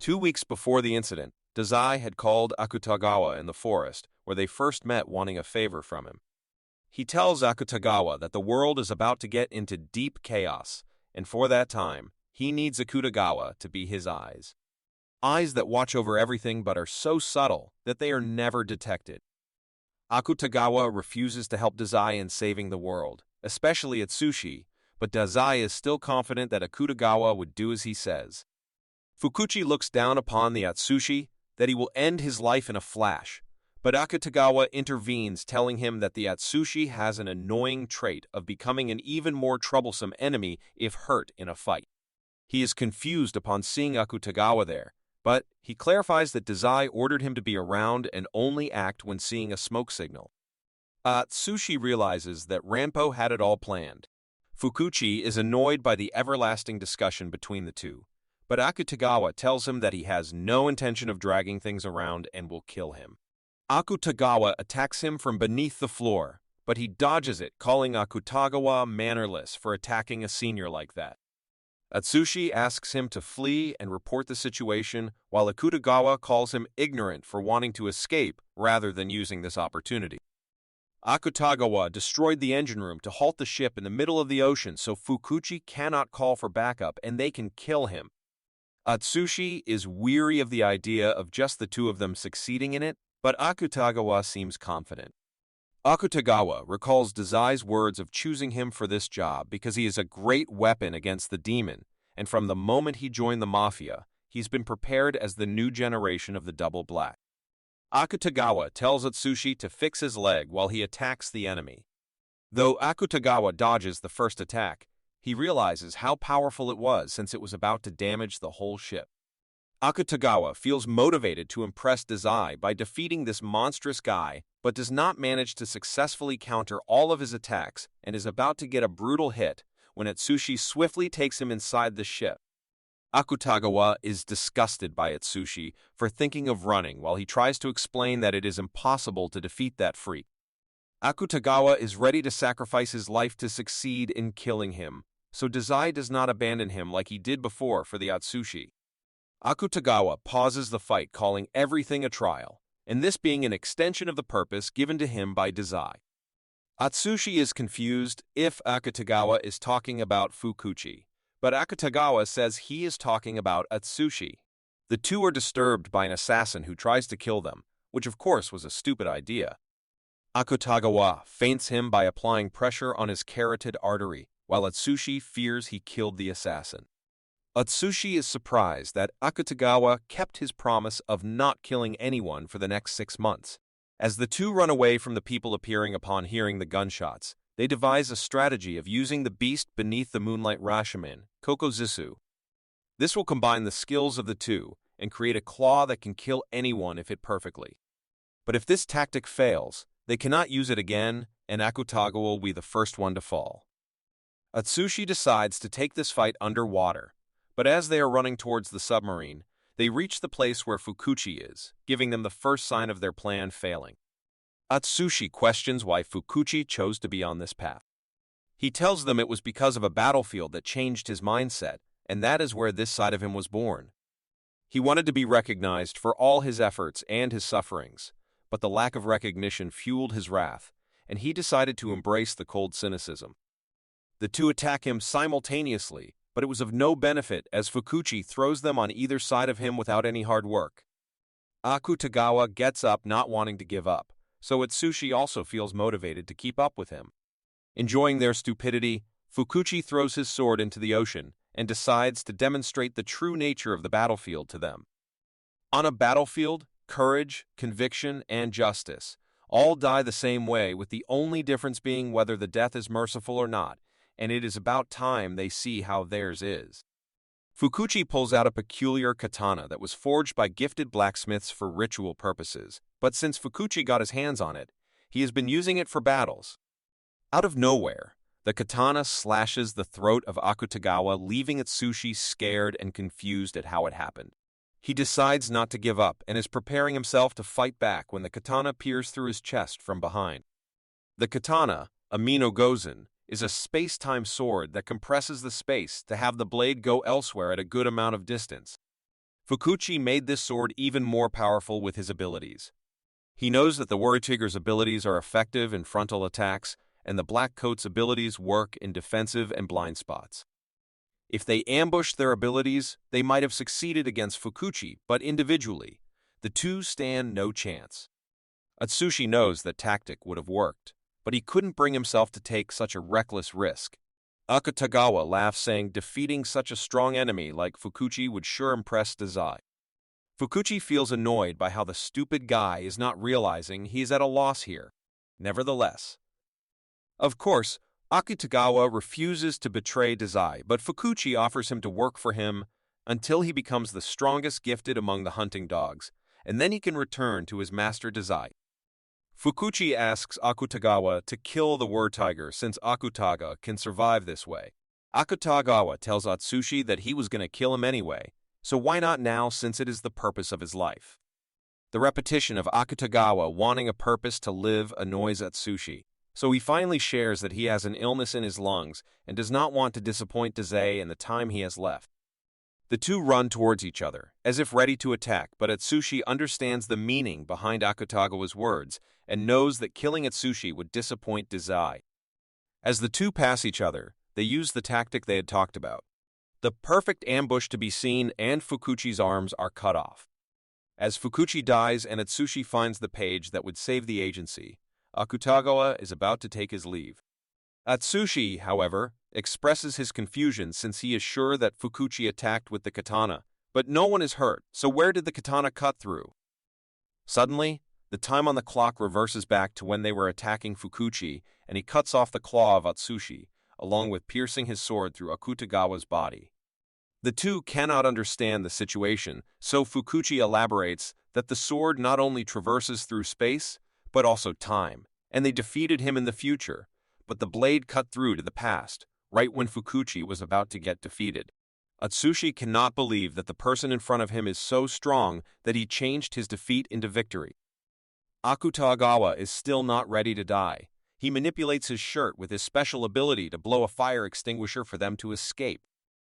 2 weeks before the incident, Dazai had called Akutagawa in the forest, where they first met, wanting a favor from him. He tells Akutagawa that the world is about to get into deep chaos, and for that time, he needs Akutagawa to be his eyes. Eyes that watch over everything but are so subtle that they are never detected. Akutagawa refuses to help Dazai in saving the world, especially Atsushi, but Dazai is still confident that Akutagawa would do as he says. Fukuchi looks down upon the Atsushi, that he will end his life in a flash, but Akutagawa intervenes, telling him that the Atsushi has an annoying trait of becoming an even more troublesome enemy if hurt in a fight. He is confused upon seeing Akutagawa there, but he clarifies that Dazai ordered him to be around and only act when seeing a smoke signal. Atsushi realizes that Ranpo had it all planned. Fukuchi is annoyed by the everlasting discussion between the two, but Akutagawa tells him that he has no intention of dragging things around and will kill him. Akutagawa attacks him from beneath the floor, but he dodges it, calling Akutagawa mannerless for attacking a senior like that. Atsushi asks him to flee and report the situation, while Akutagawa calls him ignorant for wanting to escape rather than using this opportunity. Akutagawa destroyed the engine room to halt the ship in the middle of the ocean so Fukuchi cannot call for backup and they can kill him. Atsushi is weary of the idea of just the two of them succeeding in it, but Akutagawa seems confident. Akutagawa recalls Dazai's words of choosing him for this job because he is a great weapon against the demon, and from the moment he joined the mafia, he's been prepared as the new generation of the Double Black. Akutagawa tells Atsushi to fix his leg while he attacks the enemy. Though Akutagawa dodges the first attack, he realizes how powerful it was since it was about to damage the whole ship. Akutagawa feels motivated to impress Dazai by defeating this monstrous guy, but does not manage to successfully counter all of his attacks and is about to get a brutal hit when Atsushi swiftly takes him inside the ship. Akutagawa is disgusted by Atsushi for thinking of running while he tries to explain that it is impossible to defeat that freak. Akutagawa is ready to sacrifice his life to succeed in killing him, so Dazai does not abandon him like he did before for the Atsushi. Akutagawa pauses the fight, calling everything a trial, and this being an extension of the purpose given to him by Dazai. Atsushi is confused if Akutagawa is talking about Fukuchi, but Akutagawa says he is talking about Atsushi. The two are disturbed by an assassin who tries to kill them, which of course was a stupid idea. Akutagawa feints him by applying pressure on his carotid artery, while Atsushi fears he killed the assassin. Atsushi is surprised that Akutagawa kept his promise of not killing anyone for the next 6 months. As the two run away from the people appearing upon hearing the gunshots, they devise a strategy of using the beast beneath the moonlight Rashomon, Kokozisu. This will combine the skills of the two and create a claw that can kill anyone if hit perfectly. But if this tactic fails, they cannot use it again, and Akutagawa will be the first one to fall. Atsushi decides to take this fight underwater, but as they are running towards the submarine, they reach the place where Fukuchi is, giving them the first sign of their plan failing. Atsushi questions why Fukuchi chose to be on this path. He tells them it was because of a battlefield that changed his mindset, and that is where this side of him was born. He wanted to be recognized for all his efforts and his sufferings, but the lack of recognition fueled his wrath, and he decided to embrace the cold cynicism. The two attack him simultaneously, but it was of no benefit as Fukuchi throws them on either side of him without any hard work. Akutagawa gets up not wanting to give up, so Atsushi also feels motivated to keep up with him. Enjoying their stupidity, Fukuchi throws his sword into the ocean and decides to demonstrate the true nature of the battlefield to them. On a battlefield, courage, conviction, and justice all die the same way, with the only difference being whether the death is merciful or not, and it is about time they see how theirs is. Fukuchi pulls out a peculiar katana that was forged by gifted blacksmiths for ritual purposes, but since Fukuchi got his hands on it, he has been using it for battles. Out of nowhere, the katana slashes the throat of Akutagawa, leaving Atsushi scared and confused at how it happened. He decides not to give up and is preparing himself to fight back when the katana peers through his chest from behind. The katana, a Mino Gozen, is a space-time sword that compresses the space to have the blade go elsewhere at a good amount of distance. Fukuchi made this sword even more powerful with his abilities. He knows that the Warrior Tiger's abilities are effective in frontal attacks, and the Black Coat's abilities work in defensive and blind spots. If they ambushed their abilities, they might have succeeded against Fukuchi, but individually, the two stand no chance. Atsushi knows that tactic would have worked, but he couldn't bring himself to take such a reckless risk. Akutagawa laughs, saying defeating such a strong enemy like Fukuchi would sure impress Dazai. Fukuchi feels annoyed by how the stupid guy is not realizing he is at a loss here. Nevertheless, of course, Akutagawa refuses to betray Dazai, but Fukuchi offers him to work for him until he becomes the strongest gifted among the hunting dogs, and then he can return to his master Dazai. Fukuchi asks Akutagawa to kill the War Tiger since Akutagawa can survive this way. Akutagawa tells Atsushi that he was going to kill him anyway, so why not now since it is the purpose of his life? The repetition of Akutagawa wanting a purpose to live annoys Atsushi, so he finally shares that he has an illness in his lungs and does not want to disappoint Dazai in the time he has left. The two run towards each other, as if ready to attack, but Atsushi understands the meaning behind Akutagawa's words and knows that killing Atsushi would disappoint Dazai. As the two pass each other, they use the tactic they had talked about. The perfect ambush to be seen, and Fukuchi's arms are cut off. As Fukuchi dies and Atsushi finds the page that would save the agency, Akutagawa is about to take his leave. Atsushi, however, expresses his confusion since he is sure that Fukuchi attacked with the katana, but no one is hurt, so where did the katana cut through? Suddenly, the time on the clock reverses back to when they were attacking Fukuchi, and he cuts off the claw of Atsushi, along with piercing his sword through Akutagawa's body. The two cannot understand the situation, so Fukuchi elaborates that the sword not only traverses through space, but also time, and they defeated him in the future, but the blade cut through to the past, right when Fukuchi was about to get defeated. Atsushi cannot believe that the person in front of him is so strong that he changed his defeat into victory. Akutagawa is still not ready to die. He manipulates his shirt with his special ability to blow a fire extinguisher for them to escape.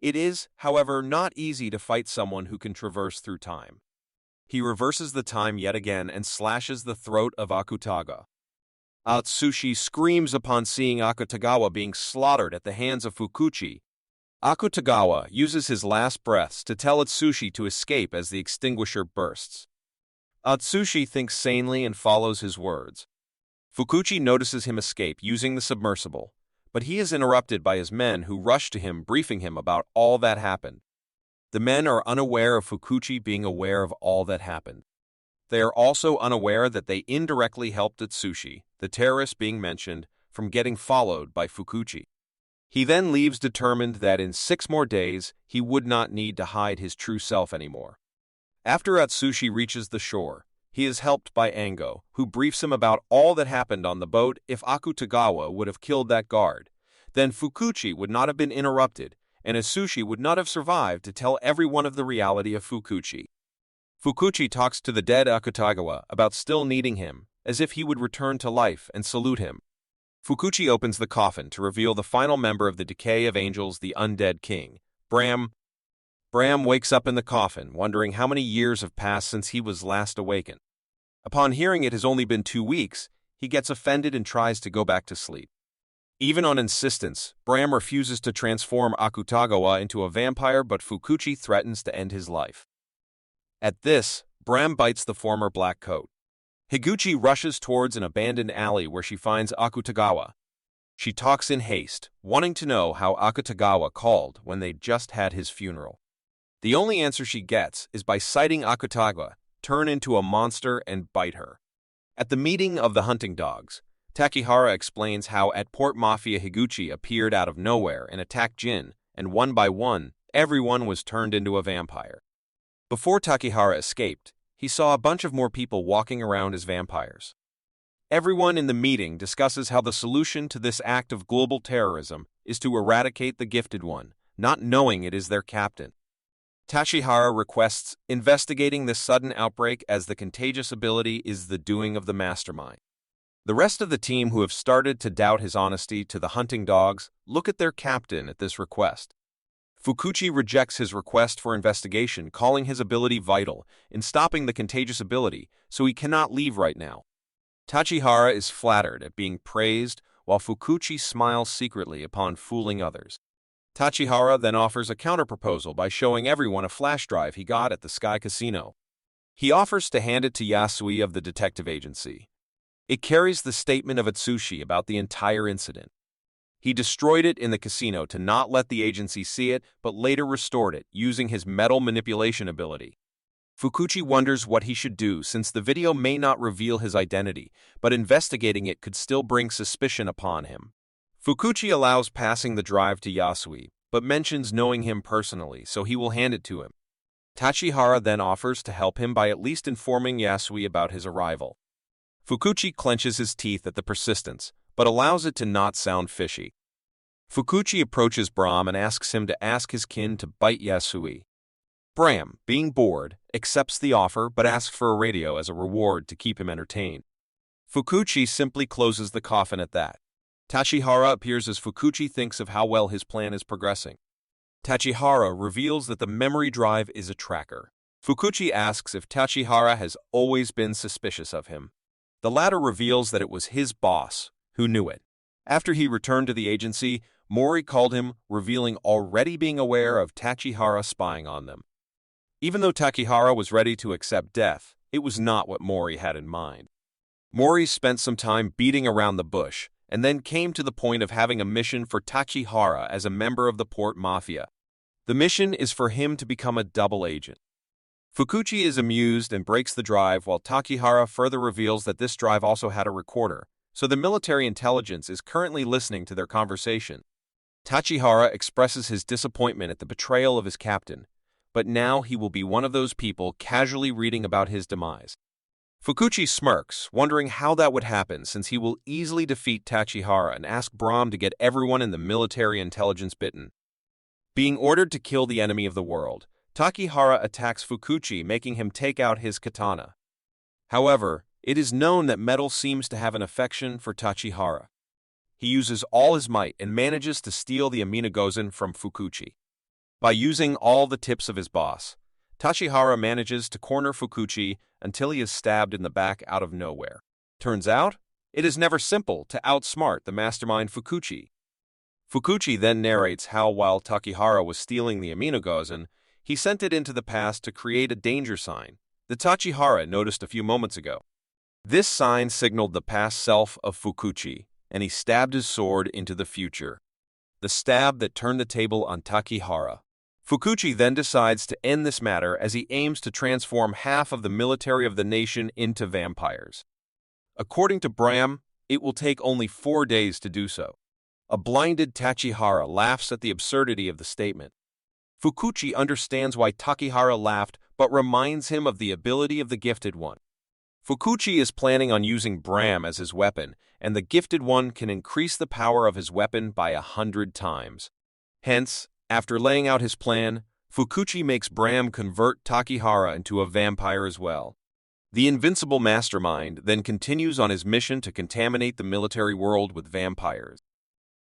It is, however, not easy to fight someone who can traverse through time. He reverses the time yet again and slashes the throat of Akutagawa. Atsushi screams upon seeing Akutagawa being slaughtered at the hands of Fukuchi. Akutagawa uses his last breaths to tell Atsushi to escape as the extinguisher bursts. Atsushi thinks sanely and follows his words. Fukuchi notices him escape using the submersible, but he is interrupted by his men who rush to him, briefing him about all that happened. The men are unaware of Fukuchi being aware of all that happened. They are also unaware that they indirectly helped Atsushi, the terrorist being mentioned, from getting followed by Fukuchi. He then leaves determined that in 6 more days he would not need to hide his true self anymore. After Atsushi reaches the shore, he is helped by Ango, who briefs him about all that happened on the boat. If Akutagawa would have killed that guard, then Fukuchi would not have been interrupted, and Atsushi would not have survived to tell everyone of the reality of Fukuchi. Fukuchi talks to the dead Akutagawa about still needing him, as if he would return to life and salute him. Fukuchi opens the coffin to reveal the final member of the Decay of Angels, the Undead King, Bram. Bram wakes up in the coffin, wondering how many years have passed since he was last awakened. Upon hearing it has only been 2 weeks, he gets offended and tries to go back to sleep. Even on insistence, Bram refuses to transform Akutagawa into a vampire, but Fukuchi threatens to end his life. At this, Bram bites the former Black Coat. Higuchi rushes towards an abandoned alley where she finds Akutagawa. She talks in haste, wanting to know how Akutagawa called when they just had his funeral. The only answer she gets is by citing Akutagawa, turn into a monster and bite her. At the meeting of the hunting dogs, Tachihara explains how at Port Mafia Higuchi appeared out of nowhere and attacked Jin, and one by one, everyone was turned into a vampire. Before Tachihara escaped, he saw a bunch of more people walking around as vampires. Everyone in the meeting discusses how the solution to this act of global terrorism is to eradicate the Gifted One, not knowing it is their captain. Tachihara requests investigating this sudden outbreak as the contagious ability is the doing of the mastermind. The rest of the team who have started to doubt his honesty to the hunting dogs look at their captain at this request. Fukuchi rejects his request for investigation, calling his ability vital in stopping the contagious ability, so he cannot leave right now. Tachihara is flattered at being praised, while Fukuchi smiles secretly upon fooling others. Tachihara then offers a counterproposal by showing everyone a flash drive he got at the Sky Casino. He offers to hand it to Yasui of the detective agency. It carries the statement of Atsushi about the entire incident. He destroyed it in the casino to not let the agency see it, but later restored it, using his metal manipulation ability. Fukuchi wonders what he should do since the video may not reveal his identity, but investigating it could still bring suspicion upon him. Fukuchi allows passing the drive to Yasui, but mentions knowing him personally, so he will hand it to him. Tachihara then offers to help him by at least informing Yasui about his arrival. Fukuchi clenches his teeth at the persistence, but allows it to not sound fishy. Fukuchi approaches Brahm and asks him to ask his kin to bite Yasui. Brahm, being bored, accepts the offer but asks for a radio as a reward to keep him entertained. Fukuchi simply closes the coffin at that. Tachihara appears as Fukuchi thinks of how well his plan is progressing. Tachihara reveals that the memory drive is a tracker. Fukuchi asks if Tachihara has always been suspicious of him. The latter reveals that it was his boss who knew it. After he returned to the agency, Mori called him, revealing already being aware of Tachihara spying on them. Even though Tachihara was ready to accept death, it was not what Mori had in mind. Mori spent some time beating around the bush, and then came to the point of having a mission for Tachihara as a member of the Port Mafia. The mission is for him to become a double agent. Fukuchi is amused and breaks the drive, while Tachihara further reveals that this drive also had a recorder, so the military intelligence is currently listening to their conversation. Tachihara expresses his disappointment at the betrayal of his captain, but now he will be one of those people casually reading about his demise. Fukuchi smirks, wondering how that would happen since he will easily defeat Tachihara and ask Brahm to get everyone in the military intelligence bitten. Being ordered to kill the enemy of the world, Tachihara attacks Fukuchi, making him take out his katana. However, it is known that metal seems to have an affection for Tachihara. He uses all his might and manages to steal the Aminagozen from Fukuchi. By using all the tips of his boss, Tachihara manages to corner Fukuchi until he is stabbed in the back out of nowhere. Turns out, it is never simple to outsmart the mastermind Fukuchi. Fukuchi then narrates how while Tachihara was stealing the Aminagozen, he sent it into the past to create a danger sign that Tachihara noticed a few moments ago. This sign signaled the past self of Fukuchi, and he stabbed his sword into the future. The stab that turned the table on Tachihara. Fukuchi then decides to end this matter as he aims to transform half of the military of the nation into vampires. According to Brahm, it will take only 4 days to do so. A blinded Tachihara laughs at the absurdity of the statement. Fukuchi understands why Tachihara laughed, but reminds him of the ability of the Gifted One. Fukuchi is planning on using Brahm as his weapon, and the Gifted One can increase the power of his weapon by 100 times. Hence, after laying out his plan, Fukuchi makes Brahm convert Tachihara into a vampire as well. The invincible mastermind then continues on his mission to contaminate the military world with vampires.